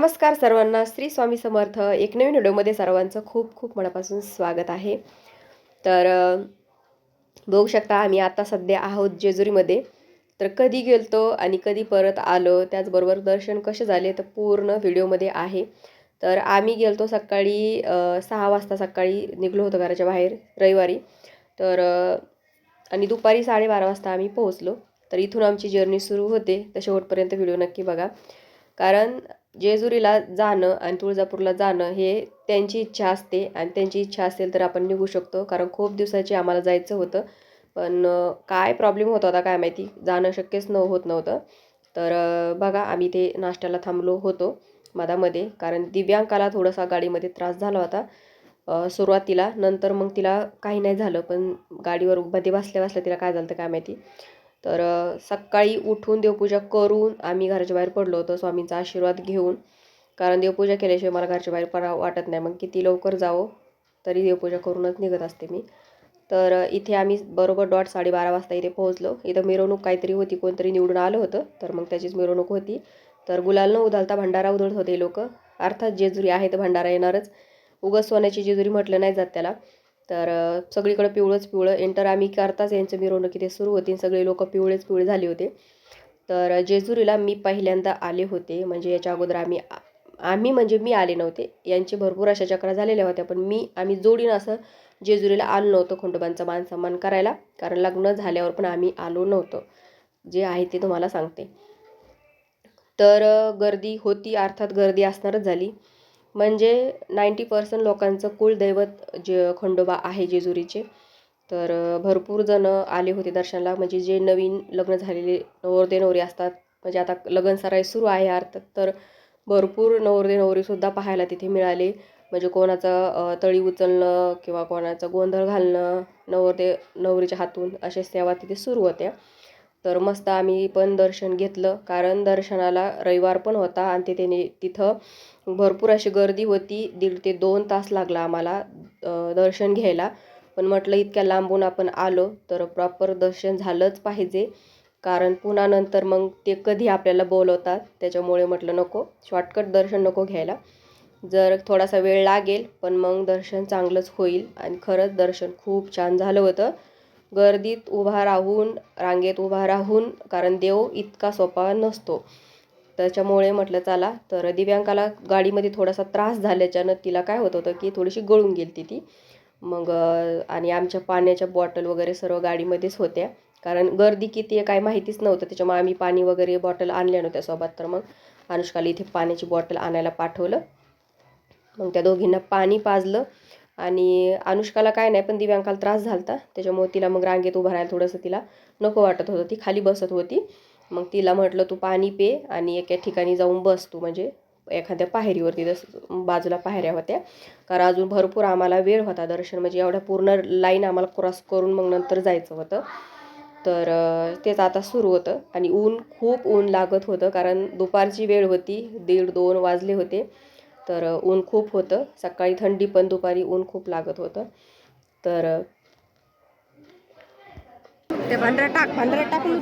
नमस्कार सर्वांना. श्री स्वामी समर्थ. एक नवीन व्हिडिओमध्ये सर्वांचं खूप खूप मनापासून स्वागत आहे. तर बघू शकता आम्ही आता सध्या आहोत जेजुरीमध्ये. तर कधी गेलतो आणि कधी परत आलो, त्याचबरोबर दर्शन कसे झाले तर पूर्ण व्हिडिओमध्ये आहे. तर आम्ही गेलतो सकाळी 6 वाजता सकाळी निघलो होतो घराच्या बाहेर रविवारी. तर आणि दुपारी 12:30 वाजता आम्ही पोहोचलो. तर इथून आमची जर्नी सुरू होते. तर शेवटपर्यंत व्हिडिओ नक्की बघा. कारण जेजुरीला जाणं आणि तुळजापूरला जाणं हे त्यांची इच्छा असते आणि त्यांची इच्छा असेल तर आपण निघू शकतो. कारण खूप दिवसाची आम्हाला जायचं होतं, पण काय प्रॉब्लेम होता होता काय माहिती, जाणं शक्यच होत नव्हतं. तर बघा आम्ही ते नाश्त्याला थांबलो होतो मधामध्ये, कारण दिव्यांकाला थोडासा गाडीमध्ये त्रास झाला होता सुरुवातीला. नंतर मग तिला काही नाही झालं, पण गाडीवर मध्ये बसल्या बसल्या तिला काय झालं तर काय माहिती. तर सकाळी उठून देवपूजा करून आम्ही घराच्या बाहेर पडलो होतो स्वामींचा आशीर्वाद घेऊन. कारण देवपूजा केल्याशिवाय मला घराच्या बाहेर पडावं वाटत नाही. मग किती लवकर जावं तरी देवपूजा करूनच निघत असते मी. तर इथे आम्ही बरोबर 12:30 वाजता इथे पोहोचलो. इथं मिरवणूक काहीतरी होती, कोणतरी निवडून आलं होतं, तर मग त्याचीच मिरवणूक होती. तर गुलाल न उधळता भंडारा उधळत होते लोक. अर्थात जेजुरी आहे तर भंडारा येणारच. उगाच सोन्याची जेजुरी म्हटलं नाही जात त्याला. तर सगळीकडे पिवळंच पिवळं. एंटर आम्ही करताच यांचं मिरवणूक इथे सुरू होती. सगळे लोक पिवळेच पिवळे झाले होते. तर जेजुरीला मी पहिल्यांदा आले होते. म्हणजे याच्या अगोदर आम्ही म्हणजे मी आले नव्हते. यांची भरपूर अशा चक्रा झालेल्या होत्या, पण आम्ही जोडीनं असं जेजुरीला आलो नव्हतो खंडोबांचा मान सन्मान करायला. कारण लग्न झाल्यावर पण आम्ही आलो नव्हतो. जे आहे ते तुम्हाला सांगते. तर गर्दी होती, अर्थात गर्दी असणारच झाली. म्हणजे 90% लोकांचं कुलदैवत जे खंडोबा आहे जेजुरीचे. तर भरपूर जण आले होते दर्शनाला. म्हणजे जे नवीन लग्न झालेले नवरदेव नवरी असतात, म्हणजे आता लग्नसराई सुरू आहे अर्थात, तर भरपूर नवरदेव नवरीसुद्धा पाहायला तिथे मिळाले. म्हणजे कोणाचा तळी उचलणं किंवा कोणाचा गोंधळ घालणं नवरदेव नवरीच्या हातून, अशा सेवा तिथे सुरू होत्या. तर मस्त आम्ही पण दर्शन घेतलं. कारण दर्शनाला रविवार पण होता आणि तिथं भरपूर अशी गर्दी होती. 1.5 ते 2 तास लागला आम्हाला दर्शन घ्यायला. पण म्हटलं इतक्या लांबून आपण आलो तर प्रॉपर दर्शन झालंच पाहिजे. कारण पुन्हा नंतर मग ते कधी आपल्याला बोलवतात, त्याच्यामुळे म्हटलं नको, शॉर्टकट दर्शन नको घ्यायला. जर थोडासा वेळ लागेल पण मग दर्शन चांगलंच होईल. आणि खरंच दर्शन खूप छान झालं होतं. गर्दीत उभा राहून, रांगेत उभा राहून, कारण देव इतका सोपा नसतो. त्याच्यामुळे म्हटलं चला. तर दिव्यांकाला गाडीमध्ये थोडासा त्रास झाल्याच्यानं तिला काय होत होतं की थोडीशी गळून गेली ती. मग आणि आमच्या पाण्याच्या बॉटल वगैरे सर्व गाडीमध्येच होत्या. कारण गर्दी किती आहे काय माहितीच नव्हतं, त्याच्यामुळे आम्ही पाणी वगैरे बॉटल आणल्या नव्हत्या सोबत. तर मग अनुष्काला इथे पाण्याची बॉटल आणायला पाठवलं. मग त्या दोघींना पाणी पाजलं. आणि अनुष्काला काय नाही, पण दिव्यांकाला त्रास झाला होता, त्याच्यामुळे तिला मग रांगेत उभं राहायला थोडंसं तिला नको वाटत होतं. ती खाली बसत होती. मग तिला म्हटलं तू पाणी पे आणि एका ठिकाणी जाऊन बस तू, म्हणजे एखाद्या पायरीवरती. बाजूला पायऱ्या होत्या. कारण अजून भरपूर आम्हाला वेळ होता दर्शन, म्हणजे एवढ्या पूर्ण लाईन आम्हाला क्रॉस करून मग नंतर जायचं होतं. तर तेच आता सुरू होतं. आणि खूप ऊन लागत होतं, कारण दुपारची वेळ होती, 1:30-2 वाजले होते. तर ऊन खूप होतं. सकाळी थंडी पण दुपारी ऊन खूप लागत होतं. तर ते भांडरा टाकून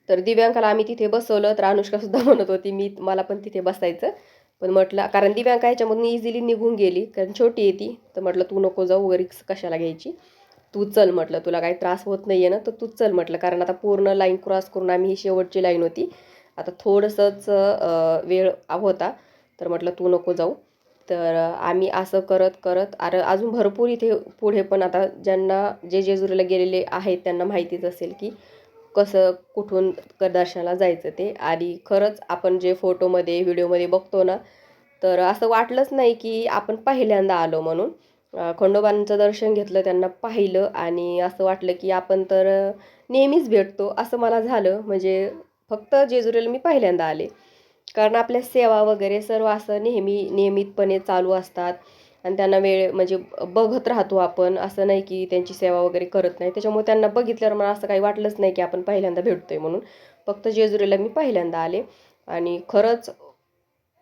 तर दिव्यांकाला आम्ही तिथे बसवलं. तर अनुष्कासुद्धा म्हणत होती मला पण तिथे बसायचं. पण म्हटलं, कारण दिव्यांका ह्याच्यामधून इझिली निघून गेली, कारण छोटी आहे ती. तर म्हटलं तू नको जाऊ, रिक्स कशाला घ्यायची, तू चल म्हटलं, तुला काही त्रास होत नाही आहे ना, तर तू चल म्हटलं. कारण आता पूर्ण लाईन क्रॉस करून आम्ही, ही शेवटची लाईन होती, आता थोडंसंच वेळ होता. तर म्हटलं तू नको जाऊ. तर आम्ही असं करत करत अजून भरपूर इथे पुढे पण, आता जे जेजुरीला गेलेले आहेत त्यांना माहितीच असेल की कसं कुठून दर्शनाला जायचं ते. आणि खरंच आपण जे फोटोमध्ये व्हिडिओमध्ये बघतो ना, तर असं वाटलंच नाही की आपण पहिल्यांदा आलो म्हणून. खंडोबांचं दर्शन घेतलं, त्यांना पाहिलं आणि असं वाटलं की आपण तर नेहमीच भेटतो असं मला झालं. म्हणजे फक्त जेजुरीला मी पहिल्यांदा आले. कारण आपल्या सेवा वगैरे सर्व असं नियमितपणे चालू असतात आणि त्यांना वेळ म्हणजे बघत राहतो आपण. असं नाही की त्यांची सेवा वगैरे करत नाही. त्याच्यामुळे त्यांना बघितल्यावर मला असं काही वाटलंच नाही की आपण पहिल्यांदा भेटतोय म्हणून. फक्त जेजुरीला मी पहिल्यांदा आले. आणि खरंच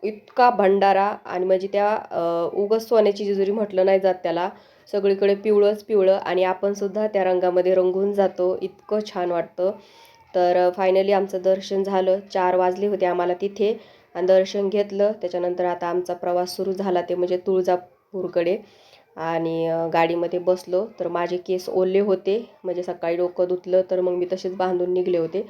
इतका भंडारा, आणि म्हणजे त्या उगाच सोन्याची जेजुरी म्हटलं नाही जात त्याला. सगळीकडे पिवळंच पिवळं, आणि आपण सुद्धा त्या रंगामध्ये रंगून जातो. इतकं छान वाटतं. तर फायनली आमचं दर्शन झालं. 4 वाजले होते आम्हाला तिथे. आणि दर्शन घेतलं. त्याच्यानंतर आता आमचा प्रवास सुरू झाला ते म्हणजे तुळजापूरकडे. आणि गाडीमध्ये बसलो तर माझे केस ओले होते, म्हणजे सकाळी डोकं धुतलं तर मग मी तसेच बांधून निघले होते.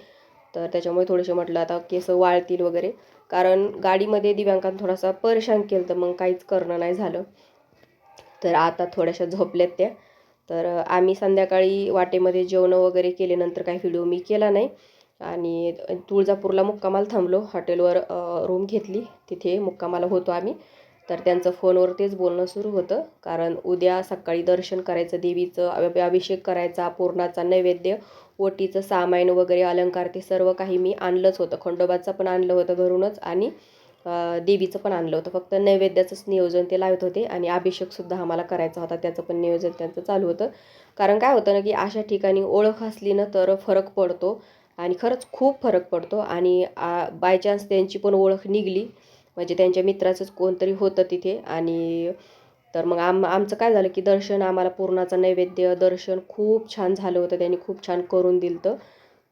तर त्याच्यामुळे थोडेसे म्हटलं आता केस वाळतील वगैरे, कारण गाडीमध्ये दिव्यांकानं थोडासा परेशान केलं तर मग काहीच करणं नाही झालं. तर आता थोड्याशा झोपल्यात त्या. तर आम्ही संध्याकाळी वाटेमध्ये जेवणं वगैरे केले, नंतर काही व्हिडिओ मी केला नाही. आणि तुळजापूरला मुक्कामाला थांबलो, हॉटेलवर रूम घेतली, तिथे मुक्कामाला होतो आम्ही. तर त्यांचं फोनवर तेच बोलणं सुरू होतं, कारण उद्या सकाळी दर्शन करायचं, देवीचं अभिषेक करायचा, पूर्णाचा नैवेद्य, ओटीचं सामान वगैरे अलंकार ते सर्व काही मी आणलंच होतं. खंडोबाचं पण आणलं होतं घरूनच आणि देवीचं पण आणलं होतं. फक्त नैवेद्याचंच नियोजन ते लावत होते आणि अभिषेकसुद्धा आम्हाला करायचा होता, त्याचं पण नियोजन त्यांचं चालू होतं. कारण काय होतं ना की अशा ठिकाणी ओळख असली ना तर फरक पडतो, आणि खरंच खूप फरक पडतो. आणि बाय चान्स त्यांची पण ओळख निघली, म्हणजे त्यांच्या मित्राचंच कोणतरी होतं तिथे. आणि तर मग आमचं काय झालं की दर्शन, आम्हाला पूर्णाचं नैवेद्य दर्शन खूप छान झालं होतं, त्यांनी खूप छान करून दिलं.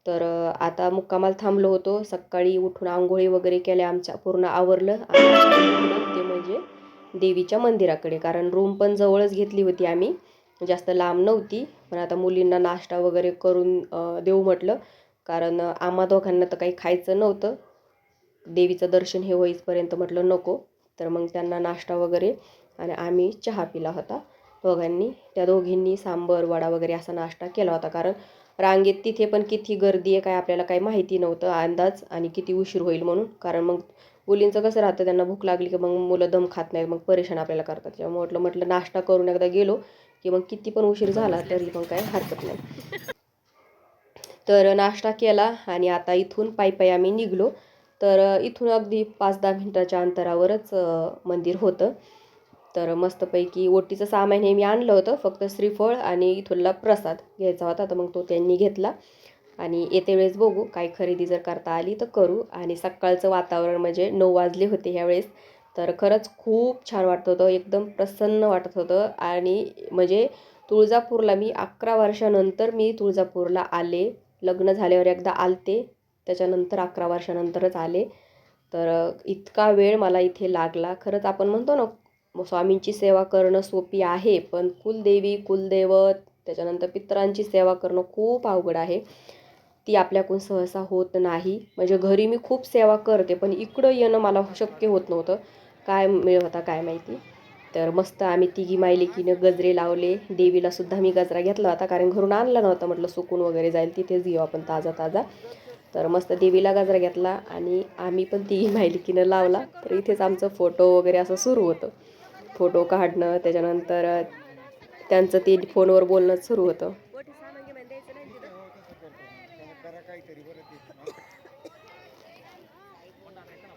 तर आता मुक्कामाला थांबलो होतो. सकाळी उठून आंघोळी वगैरे केल्या, आमच्या पूर्ण आवरलं आणि ते म्हणजे देवीच्या मंदिराकडे, कारण रूम पण जवळच घेतली होती आम्ही, जास्त लांब नव्हती. पण आता मुलींना नाश्ता वगैरे करून देऊ म्हटलं, कारण आम्हा दोघांना तर काही खायचं नव्हतं, देवीचं दर्शन हे होईपर्यंत म्हटलं नको. तर मग त्यांना नाश्ता वगैरे आणि आम्ही चहा पिला होता दोघांनी. त्या दोघींनी सांबर वडा वगैरे असा नाश्ता केला होता, कारण रांगेत तिथे पण किती गर्दी आहे काय आपल्याला काही माहिती नव्हतं अंदाज, आणि किती उशीर होईल म्हणून. कारण मग मुलींचं कसं राहतं, त्यांना भूक लागली की मग मुलं दम खात नाहीत, मग परेशान आपल्याला करतात. त्यामुळे म्हटलं नाश्ता करून एकदा गेलो की मग किती पण उशीर झाला तरी पण काय हरकत नाही. तर नाश्ता केला आणि आता इथून पायी आम्ही निघलो. तर इथून अगदी 5-10 मिनिटाच्या अंतरावरच मंदिर होतं. तर मस्तपैकी ओटीचं सामान हे मी आणलं होतं, फक्त श्रीफळ आणि इथूनला प्रसाद घ्यायचा होता, तर मग तो त्यांनी घेतला. आणि येते वेळेस बघू काही खरेदी जर करता आली तर करू. आणि सकाळचं वातावरण म्हणजे 9 वाजले होते ह्यावेळेस, तर खरंच खूप छान वाटत होतं, एकदम प्रसन्न वाटत होतं. आणि म्हणजे तुळजापूरला मी 11 वर्षानंतर मी तुळजापूरला आले. लग्न झाल्यावर एकदा आलते, त्याच्यानंतर 11 वर्षानंतरच आले. तर इतका वेळ मला इथे लागला. खरंच आपण म्हणतो ना स्वामींची सेवा करणं सोपी आहे, पण कुलदेवी, कुलदैवत, त्याच्यानंतर पितरांची सेवा करणं खूप अवघड आहे. ती आपल्याकडून सहसा होत नाही. म्हणजे घरी मी खूप सेवा करते, पण इकडं येणं मला शक्य होत नव्हतं. काय मेळ होता काय माहिती. तर मस्त आम्ही तिघी मायलेकीनं गजरे लावले. देवीलासुद्धा मी गजरा घेतला होता, कारण घरून आणला नव्हता, म्हटलं सुकून वगैरे जाईल, तिथेच घेऊ आपण ताजा ताजा. तर मस्त देवीला गजरा घेतला आणि आम्ही पण तिघी मायलेकीनं लावला. तर इथेच आमचं फोटो वगैरे असं सुरू होतं, फोटो काढणं, त्याच्यानंतर त्यांचं ते फोनवर बोलणं सुरू होतं.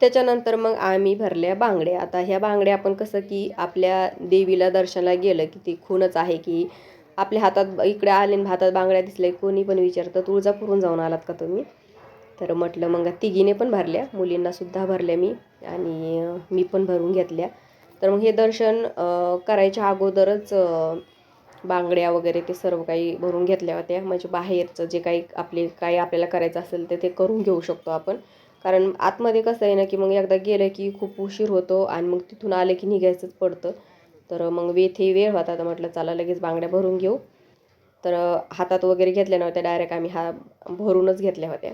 त्याच्यानंतर मग आम्ही भरल्या बांगड्या. आता ह्या बांगड्या आपण कसं की आपल्या देवीला दर्शनाला गेलं की ती खूणच आहे की आपल्या हातात इकडे आले आणि हातात बांगड्या दिसल्या, कोणी पण विचारतं तुळजापूरून जाऊन आलात का तुम्ही. तर म्हटलं मग तिघीने पण भरल्या, मुलींनासुद्धा भरल्या मी, आणि मी पण भरून घेतल्या. तर मग हे दर्शन करायच्या अगोदरच बांगड्या वगैरे ते सर्व काही भरून घेतल्या होत्या, म्हणजे बाहेरचं जे काही काही आपल्याला करायचं असेल ते करून घेऊ शकतो आपण. कारण आतमध्ये कसं आहे ना की मग एकदा गेलं की खूप उशीर होतो आणि मग तिथून आलं की निघायचंच पडतं. तर मग वेळ होता, तर म्हटलं चला लगेच बांगड्या भरून घेऊ. तर हातात वगैरे घेतल्या नव्हत्या, डायरेक्ट आम्ही भरूनच घेतल्या होत्या.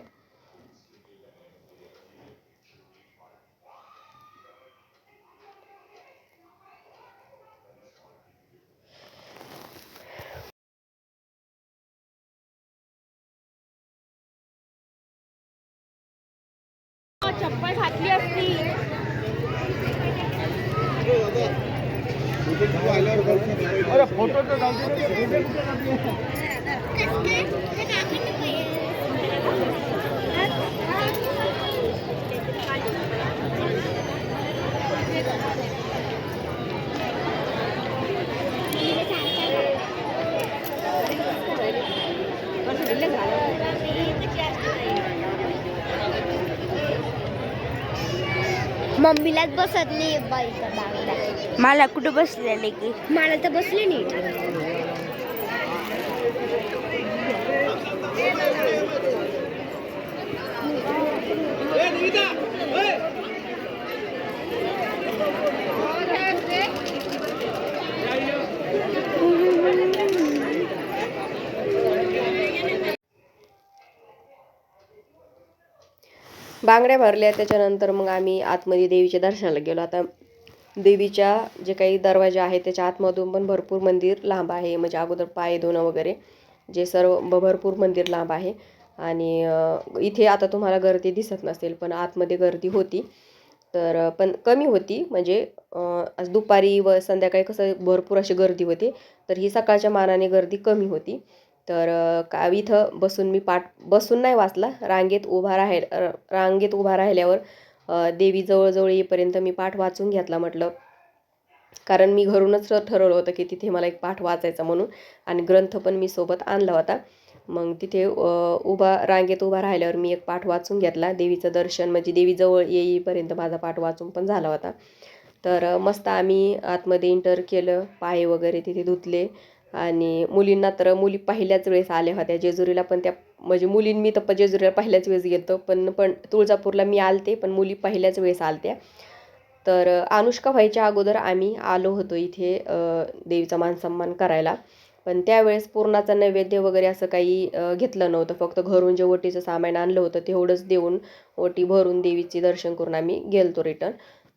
चप्पल घातली असती. अरे फोटो तो मम्मीलाच बसत नाही बाईचा बांगडा. मला कुठं बसलेले की मला तर बसले नाही. बांगड्या भरल्या. त्याच्यानंतर मग आम्ही आतमध्ये देवीच्या दर्शनाला गेलो. आता देवीच्या जे काही दरवाजा आहे त्याच्या आतमधून पण भरपूर मंदिर लांब आहे, म्हणजे अगोदर पाय धुणं वगैरे जे सर्व भरपूर मंदिर लांब आहे. आणि इथे आता तुम्हाला गर्दी दिसत नसेल, पण आतमध्ये गर्दी होती. तर पण कमी होती, म्हणजे आज दुपारी व संध्याकाळी कसं भरपूर अशी गर्दी होती, तर ही सकाळच्या मानाने गर्दी कमी होती. तर इथं बसून मी बसून नाही वाचला, रांगेत उभा राहिल्यावर देवी जवळजवळ येईपर्यंत मी पाठ वाचून घेतला. म्हटलं, कारण मी घरूनच ठरवलं होतं की तिथे मला एक पाठ वाचायचा म्हणून, आणि ग्रंथ पण मी सोबत आणला होता. मग तिथे रांगेत उभा राहिल्यावर मी एक पाठ वाचून घेतला. देवीचं दर्शन म्हणजे देवी जवळ येईपर्यंत माझा पाठ वाचून पण झाला होता. तर मस्त आम्ही आतमध्ये एंटर केलं, पाय वगैरे तिथे धुतले. आणि मुलींना तर मुली पहिल्याच वेळेस आल्या होत्या जेजुरीला, पण त्या म्हणजे मुलींनी तर जेजुरीला पहिल्याच वेळेस गेलो, पण तुळजापूरला मी आलते, पण मुली पहिल्याच वेळेस आलत्या. तर अनुष्का व्हायच्या अगोदर आम्ही आलो होतो इथे देवीचा मानसन्मान करायला. पण त्यावेळेस पुरणाचा नैवेद्य वगैरे असं काही घेतलं नव्हतं. फक्त घरून जे ओटीचं सामान आणलं होतं तेवढंच देऊन ओटी भरून देवीचे दर्शन करून आम्ही गेलतो रिटर्न.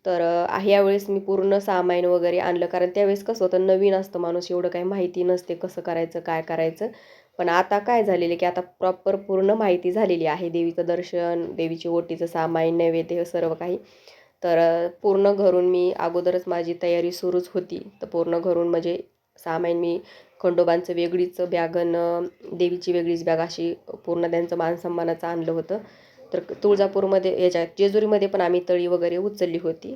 तर यावेळेस मी पूर्ण सामान वगैरे आणलं, कारण त्यावेळेस कसं होतं, नवीन असतं माणूस, एवढं काही माहिती नसते कसं करायचं काय करायचं. पण आता काय झालेलं की आता प्रॉपर पूर्ण माहिती झालेली आहे. देवीचं दर्शन, देवीची ओटीचं सामान, नैवेद्य हे सर्व काही. तर पूर्ण घरून मी अगोदरच माझी तयारी सुरूच होती. तर पूर्ण घरून म्हणजे सामान मी खंडोबांचं वेगळीच बॅग आणि देवीची वेगळीच बॅग अशी पूर्ण त्यांचं मानसन्मानाचं आणलं होतं. तर तुळजापूरमध्ये जेजुरीमध्ये पण आम्ही तळी वगैरे उचलली होती.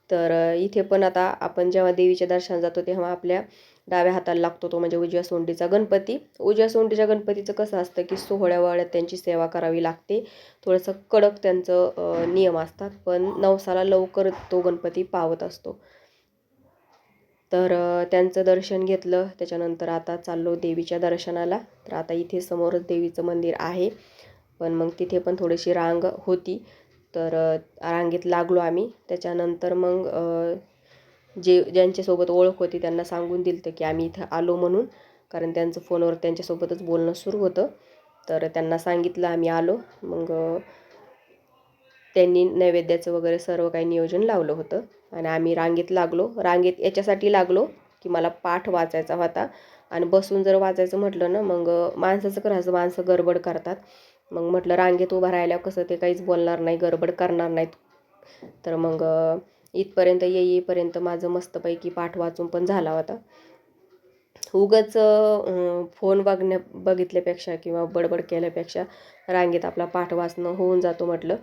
तर इथे पण आता आपण जेव्हा देवीच्या दर्शनाला जातो तेव्हा आपल्या डाव्या हाताला लागतो तो म्हणजे उजव्या सोंडीचा गणपती. उजव्या सोंडीच्या गणपतीचं कसं असतं की सोहळ्यावळ्यात त्यांची सेवा करावी लागते. थोडंसं कडक त्यांचं नियम असतात, पण नवसाला लवकर तो गणपती पावत असतो. तर त्यांचं दर्शन घेतलं. त्याच्यानंतर आता चाललो देवीच्या दर्शनाला. तर आता इथे समोरच देवीचं मंदिर आहे, पण मग तिथे पण थोडीशी रांग होती. तर रांगेत लागलो आम्ही. त्याच्यानंतर मग ज्यांच्यासोबत ओळख होती त्यांना सांगून दिलं की आम्ही इथं आलो म्हणून, कारण त्यांचं फोनवर त्यांच्यासोबतच बोलणं सुरू होतं. तर त्यांना सांगितलं आम्ही आलो. मग त्यांनी नैवेद्याचं वगैरे सर्व काही नियोजन लावलं होतं आणि आम्ही रांगेत लागलो. रांगेत याच्यासाठी लागलो की मला पाठ वाचायचा होता, आणि बसून जर वाचायचं म्हटलं ना, मग माणसाचं करायचं, माणसं गडबड करतात. मग म्हटलं रांगेत उभं राहिल्यावर कसं ते काहीच बोलणार नाही, गडबड करणार नाहीत. तर मग इथपर्यंत येईपर्यंत माझं मस्तपैकी पाठ वाचून पण झाला होता. उगाच फोन बघितल्यापेक्षा किंवा बडबड केल्यापेक्षा रांगेत आपला पाठ वाचणं होऊन जातो म्हटलं.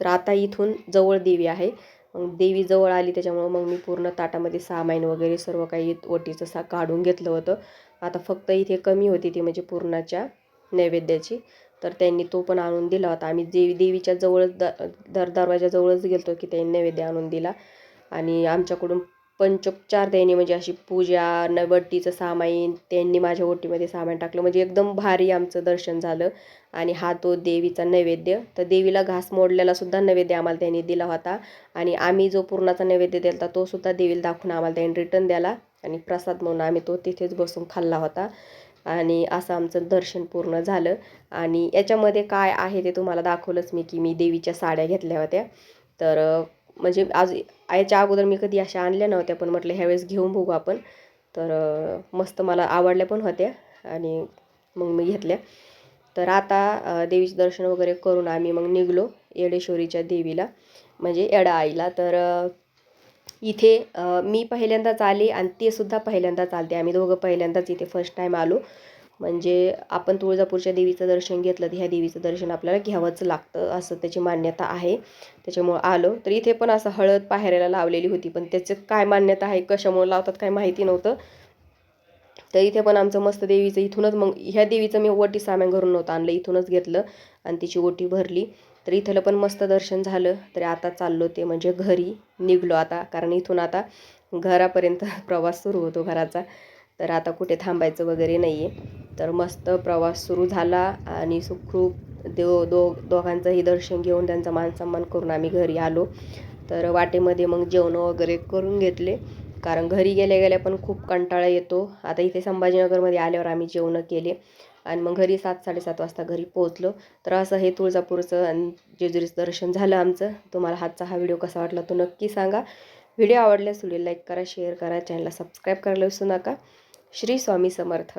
तर आता इथून जवळ देवी आहे. मग देवी जवळ आली त्याच्यामुळं मग मी पूर्ण ताटामध्ये सामान वगैरे सर्व काही ओटीचं काढून घेतलं होतं. आता फक्त इथे कमी होती ती म्हणजे पुरणाच्या नैवेद्याची, तर त्यांनी तो पण आणून दिला होता. आम्ही देवीच्या जवळच दरवाजाजवळच गेलो की त्यांनी नैवेद्य आणून दिला. आणि आमच्याकडून पंचोपचार त्यांनी म्हणजे अशी पूजा नववटीचं सामान त्यांनी माझ्या ओटीमध्ये सामान टाकलं, म्हणजे एकदम भारी आमचं दर्शन झालं. आणि हा तो देवीचा नैवेद्य, तर देवीला घास मोडलेला सुद्धा नैवेद्य आम्हाला त्यांनी दिला होता. आणि आम्ही जो पुरणाचा नैवेद्य दिला होता तो सुद्धा देवीला दाखवून आम्हाला त्यांनी रिटर्न द्याला, आणि प्रसाद म्हणून आम्ही तो तिथेच बसून खाल्ला होता. आणि असं आमचं दर्शन पूर्ण झालं. आणि याच्यामध्ये काय आहे ते तुम्हाला दाखवलंच मी की मी देवीच्या साड्या घेतल्या होत्या. तर म्हणजे आज याच्या अगोदर मी कधी अशा आणल्या नव्हत्या, पण म्हटलं ह्यावेळेस घेऊन बघू आपण. तर मस्त मला आवडल्या पण होत्या आणि मग मी घेतल्या. तर आता देवीचं दर्शन वगैरे करून आम्ही मग निघलो येडेश्वरीच्या देवीला, म्हणजे येडा आईला. तर इथे मी पहिल्यांदाच आले आणि ते सुद्धा पहिल्यांदाच आलते. आम्ही दोघं पहिल्यांदाच इथे फर्स्ट टाईम आलो. म्हणजे आपण तुळजापूरच्या देवीचं दर्शन घेतलं तर ह्या देवीचं दर्शन आपल्याला घ्यावंच लागतं असं त्याची मान्यता आहे. त्याच्यामुळं आलो. तर इथे पण असं हळद पाहायला लावलेली होती, पण त्याचं काय मान्यता आहे, कशामुळे लावतात काय माहिती नव्हतं. तर इथे पण आमचं मस्त देवीचं इथूनच, मग ह्या देवीचं मी ओटी सामान घरून नव्हतं आणलं, इथूनच घेतलं आणि तिची ओटी भरली. तर इथलं पण मस्त दर्शन झालं. तर आता चाललो ते म्हणजे घरी निघलो आता, कारण इथून आता घरापर्यंत प्रवास सुरू होतो घराचा. तर आता कुठे थांबायचं वगैरे नाही आहे. तर मस्त प्रवास सुरू झाला आणि सुखरूप दोघांचंही दर्शन घेऊन त्यांचा मानसन्मान करून आम्ही घरी आलो. तर वाटेमध्ये मग जेवण वगैरे करून घेतले, कारण घरी गेल्या गेल्या पण खूप कंटाळा येतो. आता इथे संभाजीनगरमध्ये आल्यावर आम्ही जेवणं केले. आणि मग घरी 7-7:30 वाजता घरी पोहोचलो. तर असं हे तुळजापूरचं आणि जेजुरीचं दर्शन झालं आमचं. तुम्हाला आजचा हा व्हिडिओ कसा वाटला तो नक्की सांगा. व्हिडिओ आवडल्यास व्हिडिओ लाईक करा, शेअर करा, चॅनलला सबस्क्राईब करायला विसरू नका. श्री स्वामी समर्थ.